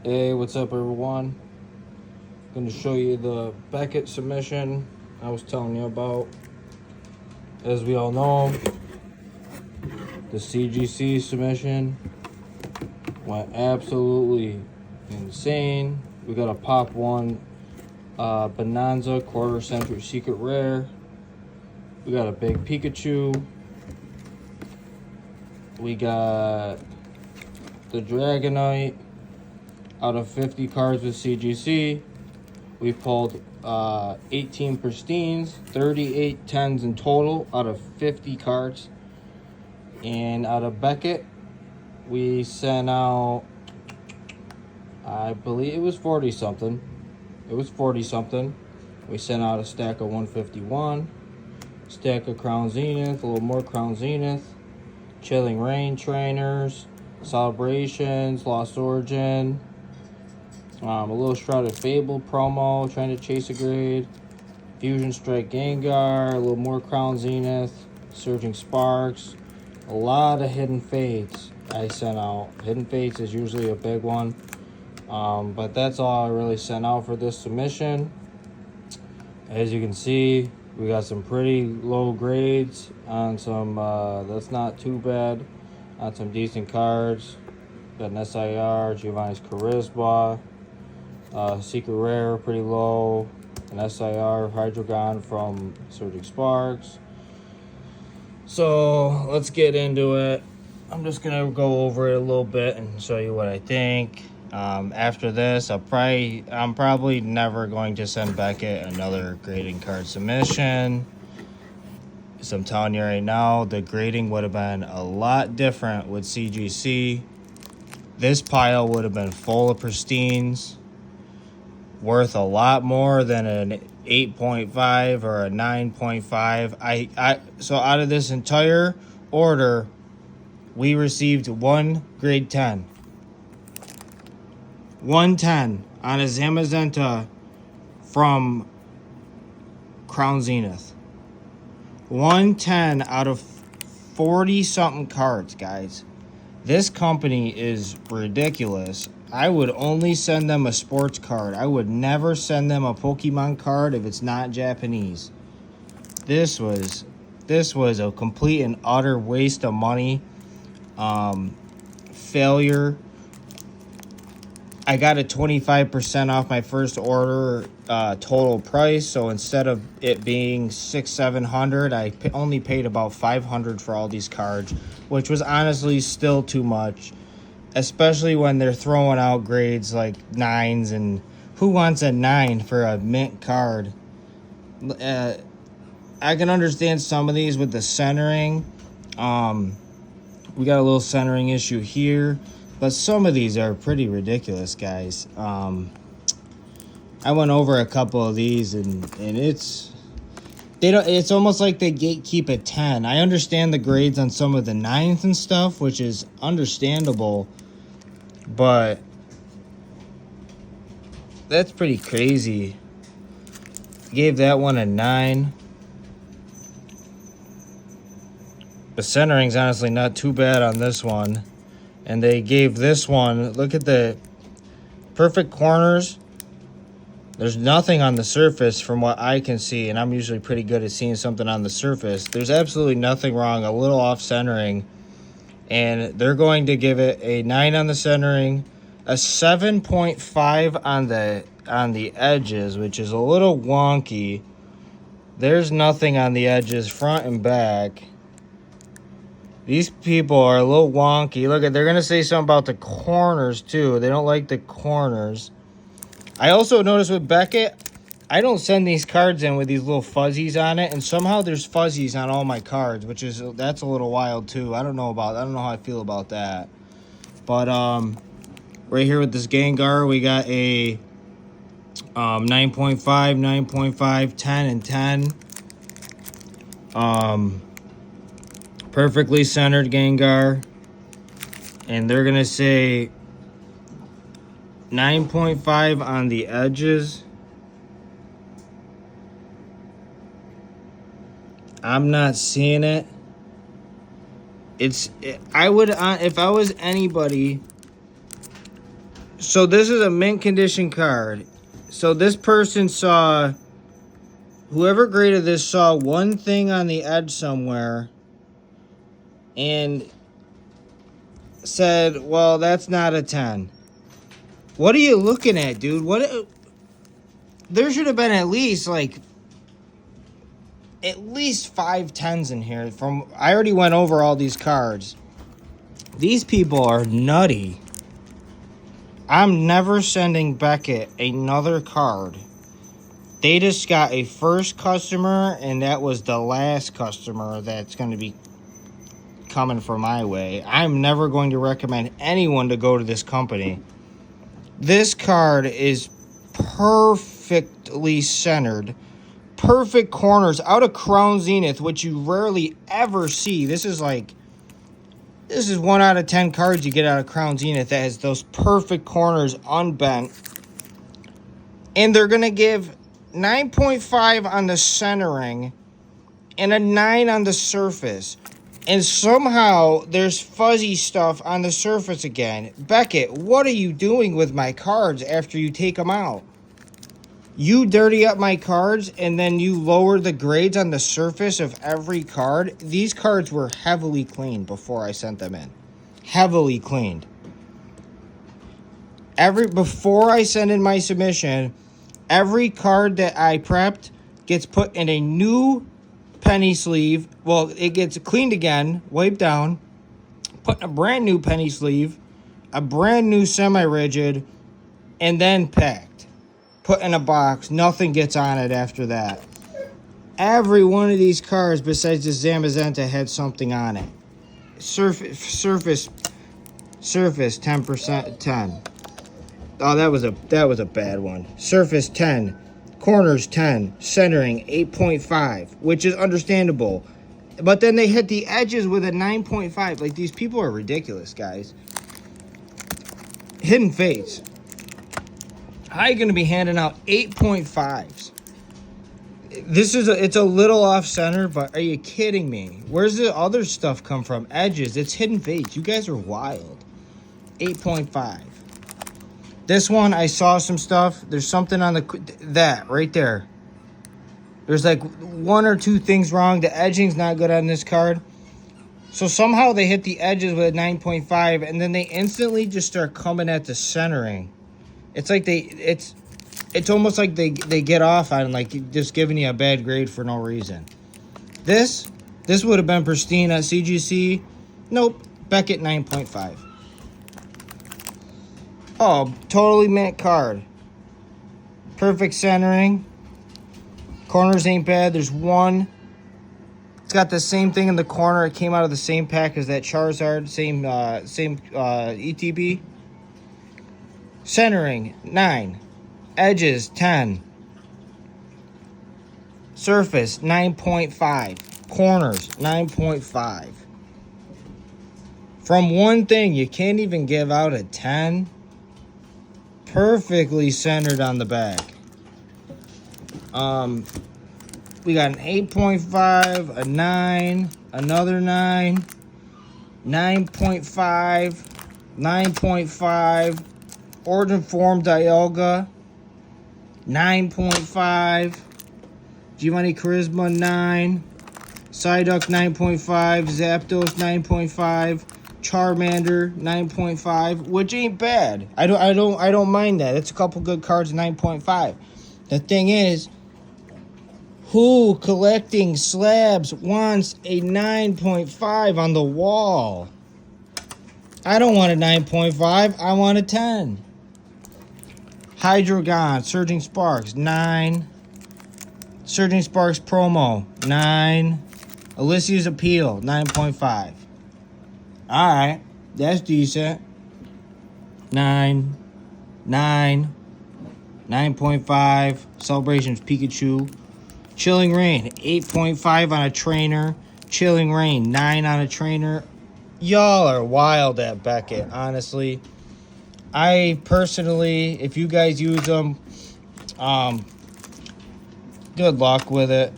Hey, what's up, everyone? Going to show you the Beckett submission I was telling you about. As we all know, the CGC submission went absolutely insane. We got a Pop 1 Bonanza quarter century secret rare. We got a big Pikachu. We got the Dragonite. Out of 50 cards with CGC, we pulled 18 pristines, 38 10s in total out of 50 cards. And out of Beckett, we sent out, I believe it was 40 something. We sent out a stack of 151, stack of Crown Zenith, a little more Crown Zenith, Chilling Rain Trainers, Celebrations, Lost Origin, a little Shrouded Fable promo, trying to chase a grade. Fusion Strike Gengar, a little more Crown Zenith, Surging Sparks, a lot of Hidden Fates I sent out. Hidden Fates is usually a big one, but that's all I really sent out for this submission. As you can see, we got some pretty low grades on some, that's not too bad, on some decent cards. Got an SIR, Giovanni's Charisma, Secret Rare, pretty low. An SIR, Hydreigon from Surging Sparks. So let's get into it. I'm just gonna go over it a little bit and show you what I think. After this, I'm probably never going to send Beckett another grading card submission. So I'm telling you right now, the grading would have been a lot different with CGC. This pile would have been full of pristines, worth a lot more than an 8.5 or a 9.5. So out of this entire order, we received one grade 10. 110 on a Zamazenta from Crown Zenith. 110 out of 40 something cards, guys. This company is ridiculous. I would only send them a sports card. I would never send them a Pokemon card if it's not Japanese. This was a complete and utter waste of money. Failure. I got a 25% off my first order total price. So instead of it being $600-700, I only paid about $500 for all these cards, which was honestly still too much. Especially when they're throwing out grades like 9s, and who wants a 9 for a mint card? I can understand some of these with the centering. We got a little centering issue here, but some of these are pretty ridiculous, guys. I went over a couple of these, and it's almost like they gatekeep at 10. I understand the grades on some of the 9s and stuff, which is understandable. But that's pretty crazy. Gave that one a 9. The centering's honestly not too bad on this one. And they gave this one, look at the perfect corners. There's nothing on the surface from what I can see, and I'm usually pretty good at seeing something on the surface. There's absolutely nothing wrong, a little off centering. And they're going to give it a 9 on the centering, a 7.5 on the edges, which is a little wonky. There's nothing on the edges, front and back. These people are a little wonky. Look, they're going to say something about the corners, too. They don't like the corners. I also noticed with Beckett, I don't send these cards in with these little fuzzies on it, and somehow there's fuzzies on all my cards, that's a little wild too. I don't know how I feel about that. But right here with this Gengar, we got a 9.5, 9.5, 10, and 10. Perfectly centered Gengar, and they're gonna say 9.5 on the edges. I'm not seeing it. I would, if I was anybody, So this is a mint condition card. So this person saw, whoever graded this saw one thing on the edge somewhere and said, well, that's not a 10. What are you looking at, dude? There should have been at least 5 10s in here. I already went over all these cards. These people are nutty. I'm never sending Beckett another card. They just got a first customer, and that was the last customer that's going to be coming from my way. I'm never going to recommend anyone to go to this company. This card is perfectly centered. Perfect corners out of Crown Zenith, which you rarely ever see. This is 1 out of 10 cards you get out of Crown Zenith that has those perfect corners unbent. And they're going to give 9.5 on the centering and a 9 on the surface. And somehow there's fuzzy stuff on the surface again. Beckett, what are you doing with my cards after you take them out? You dirty up my cards and then you lower the grades on the surface of every card. These cards were heavily cleaned before I sent them in. Heavily cleaned. Before I send in my submission, every card that I prepped gets put in a new penny sleeve. Well, it gets cleaned again, wiped down, put in a brand new penny sleeve, a brand new semi-rigid, and then packed. Put in a box. Nothing gets on it after that. Every one of these cards besides the Zamazenta had something on it. Surface 10%, 10. Oh, that was a bad one. Surface 10, corners 10, centering 8.5, which is understandable. But then they hit the edges with a 9.5. Like, these people are ridiculous, guys. Hidden Fates. How are you going to be handing out 8.5s? It's a little off center, but are you kidding me? Where's the other stuff come from? Edges. It's Hidden Fates. You guys are wild. 8.5. This one, I saw some stuff. There's something on that right there. There's 1 or 2 things wrong. The edging's not good on this card. So somehow they hit the edges with a 9.5, and then they instantly just start coming at the centering. It's like it's almost like they get off on just giving you a bad grade for no reason. This would have been pristine at CGC. Nope. Beckett 9.5. Oh, totally mint card. Perfect centering. Corners ain't bad. There's one. It's got the same thing in the corner. It came out of the same pack as that Charizard. Same ETB. Centering, 9. Edges, 10. Surface, 9.5. Corners, 9.5. From one thing, you can't even give out a 10. Perfectly centered on the back. We got an 8.5, a 9, another 9, 9.5, 9.5. Origin Form Dialga, 9.5. Giovanni Charisma, 9. Psyduck, 9.5. Zapdos, 9.5. Charmander, 9.5, which ain't bad. I don't mind that. It's a couple good cards, 9.5. The thing is, who collecting slabs wants a 9.5 on the wall? I don't want a 9.5. I want a 10. Hydreigon, Surging Sparks, 9. Surging Sparks promo, 9. Alicia's Appeal, 9.5. Alright, that's decent. 9. 9. 9.5. Celebrations Pikachu. Chilling Reign, 8.5 on a trainer. Chilling Reign, 9 on a trainer. Y'all are wild at Beckett, honestly. I personally, if you guys use them, good luck with it.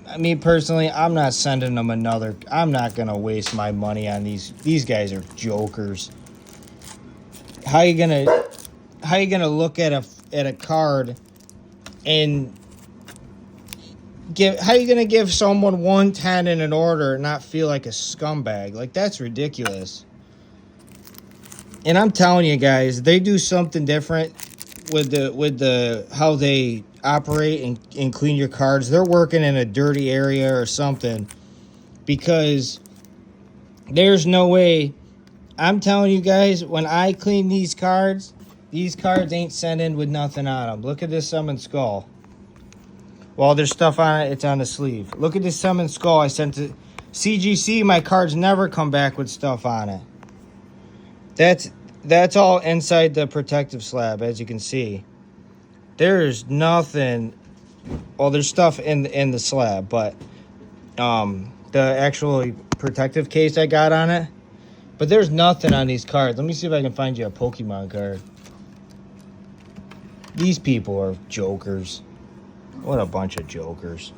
I mean, personally, I'm not sending them another. I'm not going to waste my money on these. These guys are jokers. how you gonna look at a card and how you gonna give someone 110 in an order and not feel like a scumbag? Like, that's ridiculous. And I'm telling you guys, they do something different with the how they operate and clean your cards. They're working in a dirty area or something, because there's no way. I'm telling you guys, when I clean these cards ain't sent in with nothing on them. Look at this summon skull. Well, there's stuff on it. It's on the sleeve. Look at this summon skull I sent to CGC. My cards never come back with stuff on it. That's all inside the protective slab, as you can see. There's nothing. Well, there's stuff in the slab, but the actual protective case I got on it. But there's nothing on these cards. Let me see if I can find you a Pokemon card. These people are jokers. What a bunch of jokers.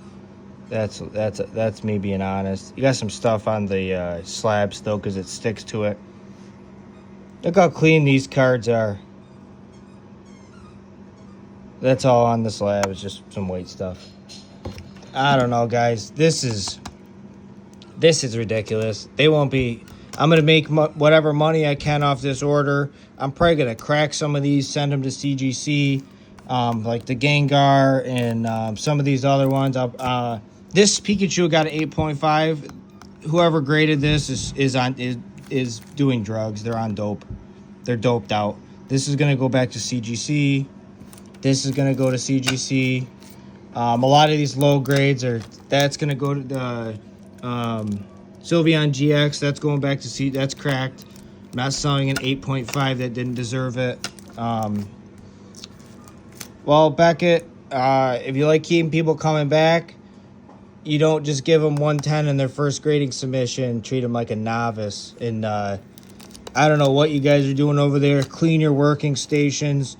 That's me being honest. You got some stuff on the slab still because it sticks to it. Look how clean these cards are. That's all on the slab. It's just some weight stuff. I don't know, guys. This is ridiculous. They won't be. I'm going to make whatever money I can off this order. I'm probably going to crack some of these, send them to CGC, like the Gengar and some of these other ones. This Pikachu got an 8.5. Whoever graded this is doing drugs. They're on dope. They're doped out. This is going to go back to CGC. This is going to go to CGC. A lot of these low grades that's going to go to the Sylveon GX. That's going back to C. That's cracked. I'm not selling an 8.5 that didn't deserve it. Well, Beckett, if you like keeping people coming back, you don't just give them 110 in their first grading submission, treat them like a novice. And I don't know what you guys are doing over there. Clean your working stations.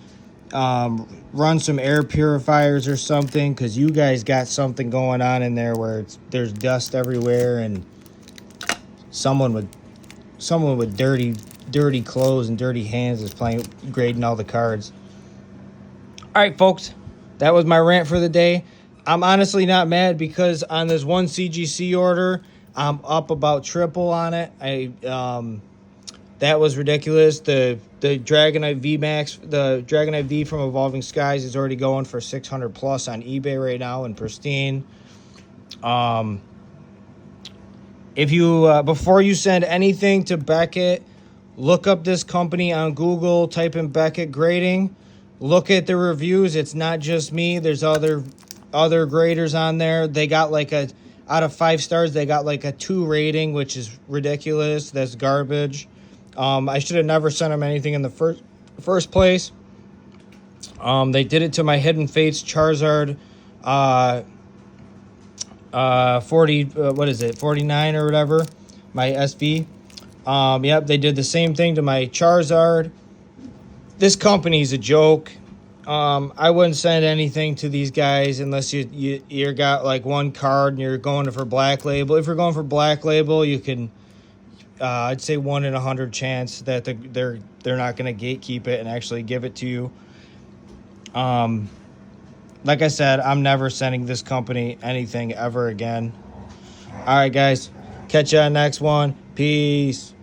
Run some air purifiers or something, because you guys got something going on in there where there's dust everywhere, and someone with dirty clothes and dirty hands is grading all the cards. All right, folks, that was my rant for the day. I'm honestly not mad, because on this one CGC order, I'm up about triple on it. That was ridiculous. The Dragonite V Max, the Dragonite V from Evolving Skies is already going for 600 plus on eBay right now in pristine. If you before you send anything to Beckett, look up this company on Google, type in Beckett grading, look at the reviews. It's not just me. There's other graders on there. They got like out of 5 stars, they got like a 2 rating, which is ridiculous. That's garbage. I should have never sent them anything in the first place. They did it to my Hidden Fates Charizard 49 or whatever, my SV. Yep, they did the same thing to my Charizard. This company's a joke. I wouldn't send anything to these guys unless you got like one card and you're going for Black Label. If you're going for Black Label, you can I'd say 1 in 100 chance that they're not going to gatekeep it and actually give it to you. Like I said, I'm never sending this company anything ever again. All right, guys. Catch you on next one. Peace.